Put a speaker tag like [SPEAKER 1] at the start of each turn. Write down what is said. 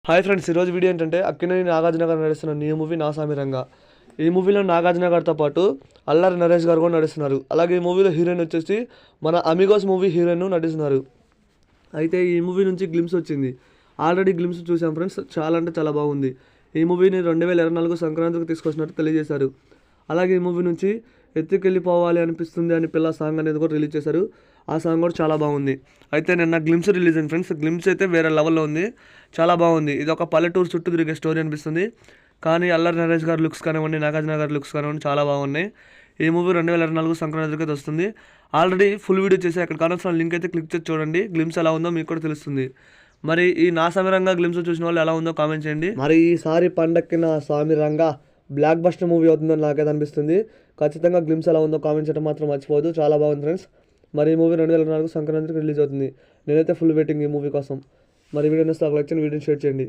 [SPEAKER 1] Hi friends, ఈరోజు video ఏంటంటే అక్కినేని నాగార్జున గారు నడుస్తున్న న్యూ మూవీ నా సామిరంగా. ఈ మూవీలో నాగార్జున గారితో పాటు అల్లరి నరేష్ గారు కూడా నడుస్తున్నారు. అలాగే ఈ మూవీలో హీరోయిన్ వచ్చేసి మన అమిగోస్ మూవీ హీరోయిన్ నటిస్తున్నారు. అయితే ఈ మూవీ నుంచి గ్లిమ్స్ వచ్చింది. ఆల్రెడీ గ్లిమ్స్ చూసాం ఫ్రెండ్స్, చాలా అంటే చాలా బాగుంది. ఈ మూవీని 2024 సంక్రాంతికి తీసుకొచ్చినట్టు తెలియజేశారు. అలాగే ఈ మూవీ నుంచి ఎత్తుకెళ్ళిపోవాలి అనిపిస్తుంది అని పిల్ల సాంగ్ అనేది కూడా రిలీజ్ చేశారు. ఆ సాంగ్ కూడా చాలా బాగుంది. అయితే నిన్న గ్లిమ్స్ రిలీజ్ అయింది ఫ్రెండ్స్. గ్లిమ్స్ అయితే వేరే లెవెల్లో ఉంది, చాలా బాగుంది. ఇది ఒక పల్లెటూరు చుట్టూ తిరిగే స్టోరీ అనిపిస్తుంది. కానీ అల్లరి నరేష్ గారి లుక్స్ కానివ్వండి, నాగార్జున గారి లుక్స్ కానివ్వండి చాలా బాగున్నాయి. ఈ మూవీ 2024 సంక్రాంతికి అయితే వస్తుంది. ఆల్రెడీ ఫుల్ వీడియో చేసి అక్కడ కావాల్సిన లింక్ అయితే క్లిక్ చేసి చూడండి. గ్లిమ్స్ ఎలా ఉందో మీకు కూడా తెలుస్తుంది. మరి ఈ నా సామిరంగా గ్లిమ్స్ చూసిన వాళ్ళు ఎలా ఉందో కామెంట్ చేయండి. మరి ఈసారి పండక్కి నా సామిరంగా బ్లాక్ బస్టర్ మూవీ అవుతుందని నాకైతే అనిపిస్తుంది. ఖచ్చితంగా గ్లిమ్స్ ఎలా ఉందో కామెంట్ చేయడం మాత్రం మర్చిపోవద్దు. చాలా బాగుంది ఫ్రెండ్స్. మరి ఈ మూవీ 2024 సంక్రాంతికి రిలీజ్ అవుతుంది. నేనైతే ఫుల్ వెయిటింగ్ ఈ మూవీ కోసం. మరి వీడియో నచ్చితే లైక్ చేయండి, వీడియోని షేర్ చేయండి.